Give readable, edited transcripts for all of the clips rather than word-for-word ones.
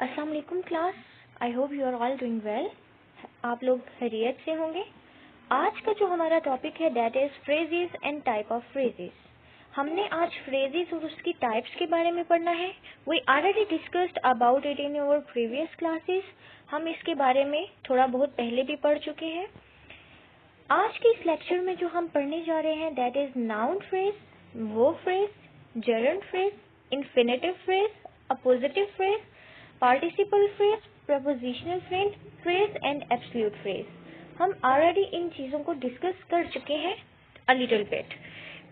अस्सलाम वालेकुम class. I hope you are all doing well. आप लोग खैरियत से होंगे। आज का जो हमारा टॉपिक है that is phrases and type of phrases. हमने आज फ्रेजेस और उसकी टाइप्स के बारे में पढ़ना है। We already discussed about it in your previous classes. हम इसके बारे में थोड़ा बहुत पहले भी पढ़ चुके हैं। आज के इस लेक्चर में जो हम पढ़ने जा रहे हैं that is noun phrase, verb phrase, gerund phrase, infinitive phrase, appositive phrase, participle phrase, prepositional phrase and absolute phrase. हम ऑलरेडी इन चीजों को डिस्कस कर चुके हैं अ लिटिल बिट।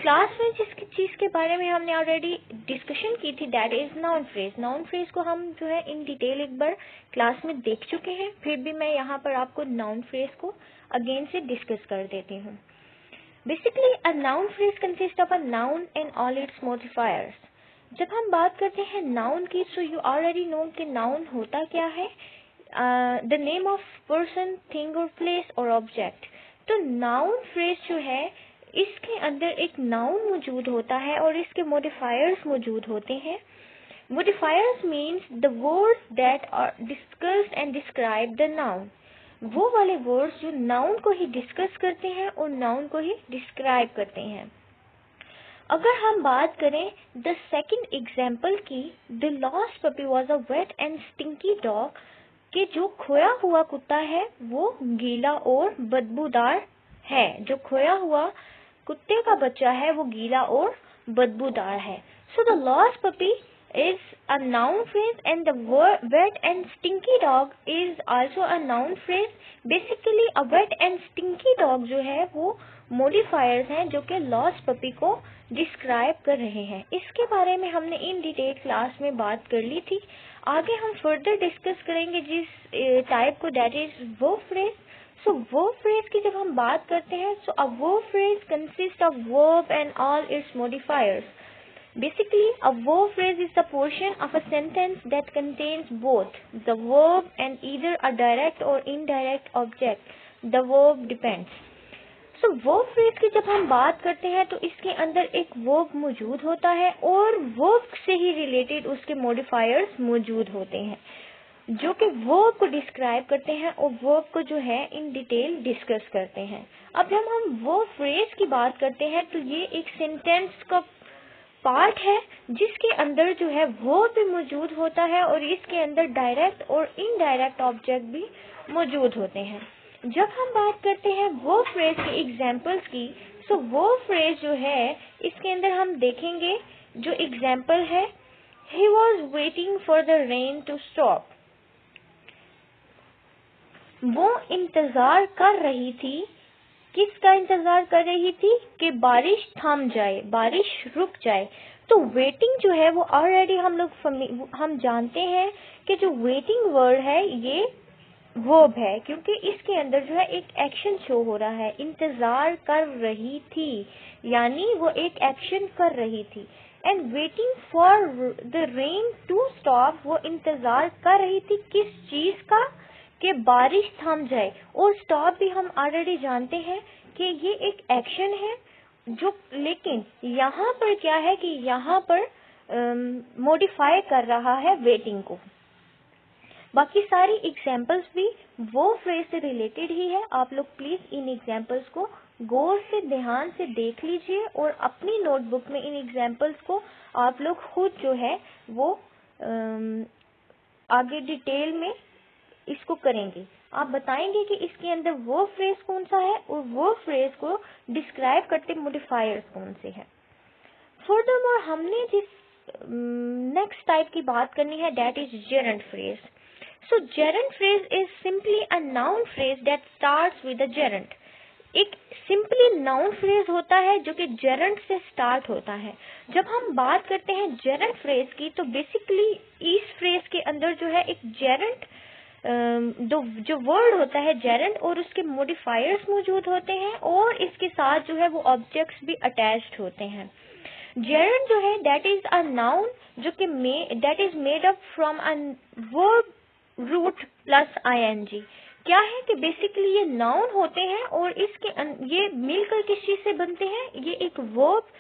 क्लास में जिस चीज के बारे में हमने ऑलरेडी डिस्कशन की थी that is noun phrase. Noun phrase को हम जो है इन डिटेल एक बार क्लास में देख चुके हैं, फिर भी मैं यहाँ पर आपको नाउन फ्रेज को अगेन से डिस्कस कर देती हूँ। Basically a noun phrase consist of a noun and all it's modifiers. जब हम बात करते हैं नाउन की, सो यू ऑलरेडी नो कि नाउन होता क्या है, the name of person, thing और प्लेस और ऑब्जेक्ट। तो नाउन फ्रेज जो है इसके अंदर एक नाउन मौजूद होता है और इसके मॉडिफायर्स मौजूद होते हैं। Modifiers means the words that are discussed and describe the noun. वो वाले वर्ड्स जो नाउन को ही डिस्कस करते हैं और नाउन को ही डिस्क्राइब करते हैं। अगर हम बात करें द सेकंड एग्जाम्पल की, the lost puppy was a wet and stinky dog, कि जो खोया हुआ कुत्ता है वो गीला और बदबूदार है। जो खोया हुआ कुत्ते का बच्चा है वो गीला और बदबूदार है। So the lost puppy is a noun phrase and the wet and stinky dog is also a noun phrase. Basically a wet and stinky dog जो है वो modifiers हैं जो कि lost puppy को describe कर रहे हैं। इसके बारे में हमने इन डिटेल क्लास में बात कर ली थी। आगे हम फर्दर डिस्कस करेंगे जिस टाइप को, that is verb phrase. So verb phrase की जब हम बात करते हैं, so a verb phrase consists of verb and all its modifiers. Basically, a verb phrase is the portion of a sentence that contains both the verb and either a direct or indirect object. The verb depends. So, verb phrase की जब हम बात करते हैं तो इसके अंदर एक verb मौजूद होता है और verb से ही related उसके modifiers मौजूद होते हैं जो कि verb को describe करते हैं और verb को जो है in detail discuss करते हैं। अब जब हम verb phrase की बात करते हैं तो ये एक sentence का पार्ट है जिसके अंदर जो है वो भी मौजूद होता है और इसके अंदर डायरेक्ट और इनडायरेक्ट ऑब्जेक्ट भी मौजूद होते हैं। जब हम बात करते हैं वो फ्रेज के एग्जांपल्स की, सो वो फ्रेज जो है इसके अंदर हम देखेंगे जो एग्जांपल है, he was waiting for the rain to stop. वो इंतजार कर रही थी, किसका इंतजार कर रही थी कि बारिश थम जाए, बारिश रुक जाए। तो वेटिंग जो है वो ऑलरेडी हम जानते हैं कि जो वेटिंग वर्ड है ये वर्ब है क्योंकि इसके अंदर जो है एक एक्शन शो हो रहा है। इंतजार कर रही थी यानी वो एक एक्शन कर रही थी। And waiting for the rain to stop, वो इंतजार कर रही थी किस चीज का, कि बारिश थम जाए। और स्टॉप भी हम ऑलरेडी जानते हैं कि ये एक एक्शन है जो, लेकिन यहाँ पर क्या है कि यहाँ पर मॉडिफाई कर रहा है वेटिंग को। बाकी सारी एग्जाम्पल्स भी वो फ्रेज से रिलेटेड ही है। आप लोग प्लीज इन एग्जाम्पल्स को गौर से ध्यान से देख लीजिए और अपनी नोटबुक में इन एग्जाम्पल्स को आप लोग खुद जो है वो आगे डिटेल में इसको करेंगे। आप बताएंगे कि इसके अंदर वो फ्रेज कौन सा है और वो फ्रेज को डिस्क्राइब करते मॉडिफायर्स कौन से हैं। फर्दरमोर हमने जिस नेक्स्ट टाइप की बात करनी है that is gerund phrase. So gerund phrase is simply a noun phrase that starts with a gerund. एक सिंपली नाउन फ्रेज होता है जो कि जेरंड से स्टार्ट होता है। जब हम बात करते हैं जेरंड फ्रेज की तो बेसिकली इस फ्रेज के अंदर जो है एक जेरंड जो वर्ड होता है जेरंड और उसके मॉडिफायर्स मौजूद होते हैं और इसके साथ जो है वो ऑब्जेक्ट्स भी अटैच्ड होते हैं। जेरंड जो है दैट इज अ नाउन जो कि that is made up from a verb root plus I N G. क्या है कि बेसिकली ये नाउन होते हैं और इसके ये मिलकर किस चीज से बनते हैं, ये एक वर्ब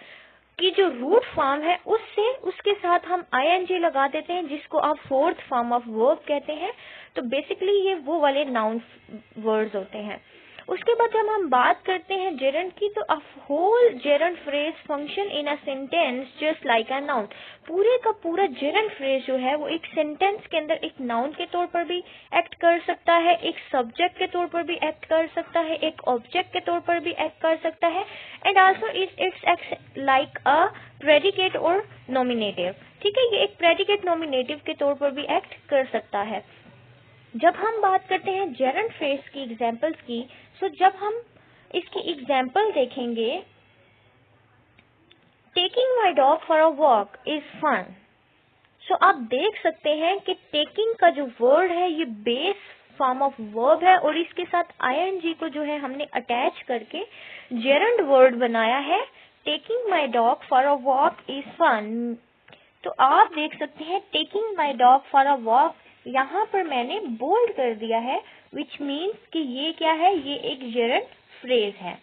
की जो रूट फॉर्म है उससे उसके साथ हम आईएनजी लगा देते हैं, जिसको आप फोर्थ फॉर्म ऑफ वर्ब कहते हैं। तो बेसिकली ये वो वाले नाउन वर्ड्स होते हैं। उसके बाद जब हम बात करते हैं जेरंड की, तो a whole gerund phrase function in a sentence just like a noun. पूरे का पूरा जेरंड फ्रेज जो है वो एक सेंटेंस के अंदर एक नाउन के तौर पर भी एक्ट कर सकता है, एक सब्जेक्ट के तौर पर भी एक्ट कर सकता है, एक ऑब्जेक्ट के तौर पर भी एक्ट कर सकता है, and also it's act like a predicate और नॉमिनेटिव। ठीक है, ये एक प्रेडिकेट नॉमिनेटिव के तौर पर भी एक्ट कर सकता है। जब हम बात करते हैं जेरंड फ्रेज की एग्जांपल्स की, सो जब हम इसकी एग्जांपल देखेंगे, taking my dog for a walk is fun. So आप देख सकते हैं कि टेकिंग का जो वर्ड है ये बेस फॉर्म ऑफ वर्ब है, और इसके साथ आईएनजी को जो है हमने अटैच करके जेरंड वर्ड बनाया है। Taking my dog for a walk is fun. तो आप देख सकते हैं taking my dog for a walk, यहाँ पर मैंने बोल्ड कर दिया है, विच मीन्स कि ये क्या है, ये एक जेरंड फ्रेज है।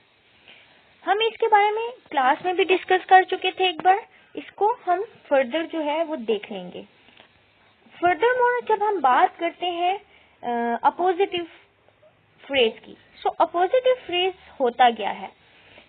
हम इसके बारे में क्लास में भी डिस्कस कर चुके थे एक बार, इसको हम फर्दर जो है वो देख लेंगे। फर्दर मोर जब हम बात करते हैं अपोजिटिव फ्रेज की, सो अपोजिटिव फ्रेज होता क्या है?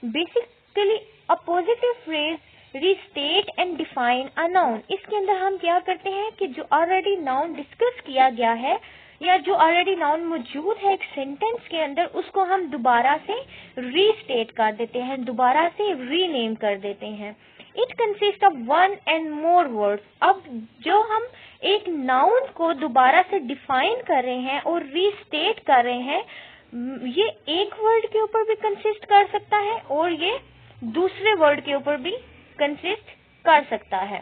Basically appositive phrase restate and define a noun. इसके अंदर हम क्या करते हैं कि जो ऑलरेडी नाउन डिस्कस किया गया है या जो ऑलरेडी नाउन मौजूद है एक सेंटेंस के अंदर, उसको हम दोबारा से रीस्टेट कर देते हैं, दोबारा से रीनेम कर देते हैं। It consist of one and more words. अब जो हम एक नाउन को दोबारा से डिफाइन कर रहे हैं और रीस्टेट कर रहे हैं, ये एक वर्ड के ऊपर भी कंसिस्ट कर सकता है और ये दूसरे वर्ड के ऊपर भी कंसिस्ट कर सकता है।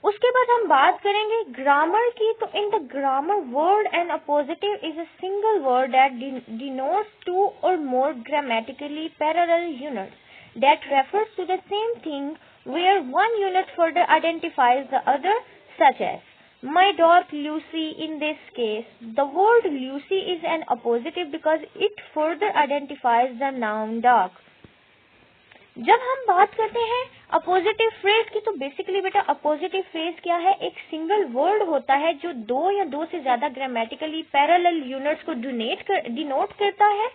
उसके बाद हम बात करेंगे ग्रामर की। तो in the grammar word and appositive is a single word that denotes two or more grammatically parallel units that refers to the same thing where one unit further identifies the other, such as my dog Lucy. In this case, the word Lucy is an appositive because it further identifies the noun dog. जब हम बात करते हैं appositive phrase की, तो basically बेटा appositive phrase क्या है? एक सिंगल वर्ड होता है जो दो या दो से ज्यादा ग्रामेटिकली पैरेलल यूनिट्स को डिनोट करता है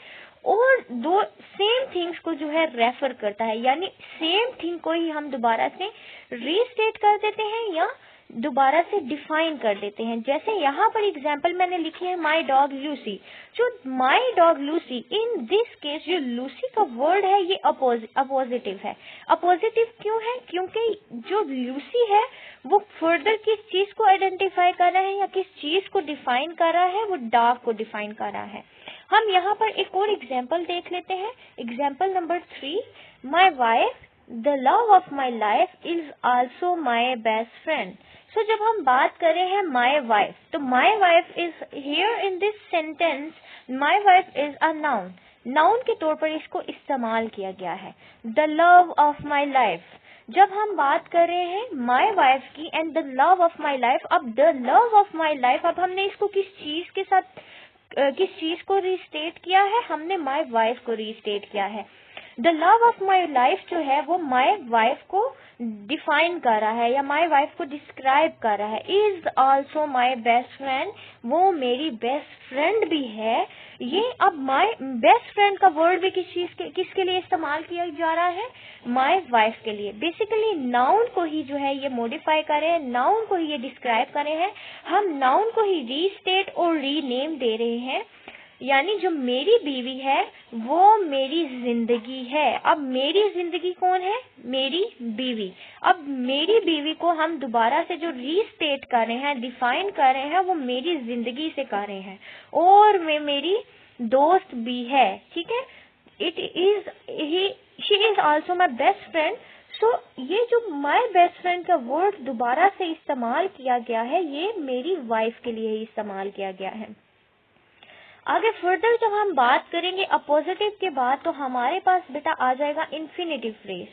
और दो सेम थिंग्स को जो है रेफर करता है, यानी सेम थिंग को ही हम दोबारा से रीस्टेट कर देते हैं या दोबारा से डिफाइन कर देते हैं। जैसे यहाँ पर एग्जाम्पल मैंने लिखी है माई डॉग लूसी। जो my dog Lucy, in this case जो लूसी का वर्ड है ये अपोजिटिव है। अपोजिटिव क्यों है? क्योंकि जो लूसी है वो फर्दर किस चीज को आइडेंटिफाई कर रहा है या किस चीज को डिफाइन कर रहा है? वो डॉग को डिफाइन कर रहा है। हम यहाँ पर एक और एग्जाम्पल देख लेते हैं। Example number 3, my wife the love of my life is also my best friend. So जब हम बात कर रहे हैं माई वाइफ, तो my wife is here in this sentence, my wife is a noun. Noun के तौर पर इसको इस्तेमाल किया गया है। The love of my life, जब हम बात कर रहे हैं माई वाइफ की and the love of my life, अब the love of my life, अब हमने इसको किस चीज के साथ किस चीज को रीस्टेट किया है? हमने माई वाइफ को रीस्टेट किया है। The love of my life जो है वो माई वाइफ को डिफाइन कर रहा है या माई वाइफ को डिस्क्राइब कर रहा है। Is also my best friend, वो मेरी बेस्ट फ्रेंड भी है। ये अब माई बेस्ट फ्रेंड का वर्ड भी किसके लिए इस्तेमाल किया जा रहा है? माई वाइफ के लिए। बेसिकली नाउन को ही जो है ये मॉडिफाई कर रहे हैं, नाउन को ही ये डिस्क्राइब कर रहे हैं। हम नाउन को ही रीस्टेट और रीनेम दे रहे हैं, यानी जो मेरी बीवी है वो मेरी जिंदगी है। अब मेरी जिंदगी कौन है? मेरी बीवी। अब मेरी बीवी को हम दोबारा से जो रीस्टेट कर रहे हैं, डिफाइन कर रहे हैं, वो मेरी जिंदगी से कर रहे हैं और मेरी दोस्त भी है। ठीक है, she is also my best friend. So ये जो माई बेस्ट फ्रेंड का वर्ड दोबारा से इस्तेमाल किया गया है, ये मेरी वाइफ के लिए ही इस्तेमाल किया गया है। आगे फर्दर जब हम बात करेंगे अपोजिटिव के बाद, तो हमारे पास बेटा आ जाएगा इन्फिनेटिव फ्रेज।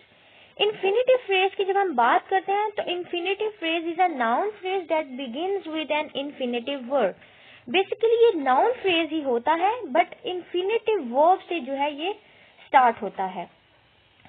इन्फिनेटिव फ्रेज की जब हम बात करते हैं तो infinitive phrase is a noun phrase that begins with an infinitive word. Basically ये नाउन फ्रेज ही होता है बट इन्फिनेटिव वर्ब से जो है ये स्टार्ट होता है।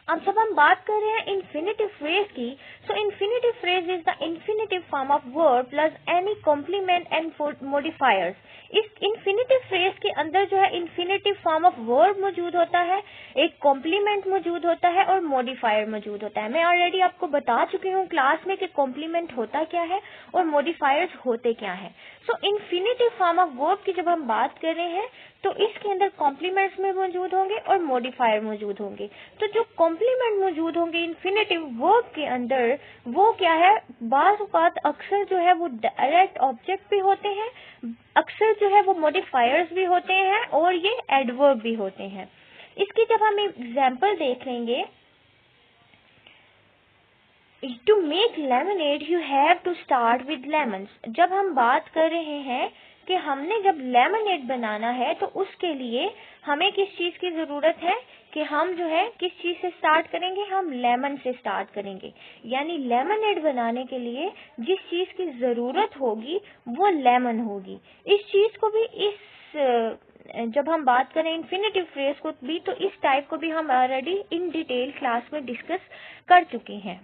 अब जब हम बात कर रहे हैं इन्फिनेटिव फ्रेज की, so infinitive phrase is the infinitive form of verb plus any complement and modifiers. इस इन्फिनेटिव फ्रेज के अंदर जो है इन्फिनेटिव फॉर्म ऑफ वर्ब मौजूद होता है, एक कॉम्प्लीमेंट मौजूद होता है और मॉडिफायर मौजूद होता है। मैं ऑलरेडी आपको बता चुकी हूँ क्लास में कि कॉम्प्लीमेंट होता क्या है और मॉडिफायर्स होते क्या है। सो इन्फिनेटिव फॉर्म ऑफ वर्ब की जब हम बात कर रहे हैं तो इसके अंदर कॉम्प्लीमेंट्स में मौजूद होंगे और मॉडिफायर मौजूद होंगे। तो जो कॉम्प्लीमेंट मौजूद होंगे इन्फिनेटिव वर्ब के अंदर वो क्या है, बाज़ औक़ात अक्सर जो है वो डायरेक्ट ऑब्जेक्ट भी होते हैं, अक्सर जो है वो मॉडिफायर्स भी होते हैं और ये एडवर्ब भी होते हैं। इसकी जब हम एग्जाम्पल देख लेंगे, to make lemonade you have to start with lemons. जब हम बात कर रहे हैं कि हमने जब लेमनेड बनाना है तो उसके लिए हमें किस चीज की जरूरत है कि हम जो है किस चीज से स्टार्ट करेंगे, हम लेमन से स्टार्ट करेंगे। यानी लेमनेड बनाने के लिए जिस चीज की जरूरत होगी वो लेमन होगी। इस चीज को भी जब हम बात करें इन्फिनेटिव फ्रेज को भी, तो इस टाइप को भी हम ऑलरेडी इन डिटेल क्लास में डिस्कस कर चुके हैं।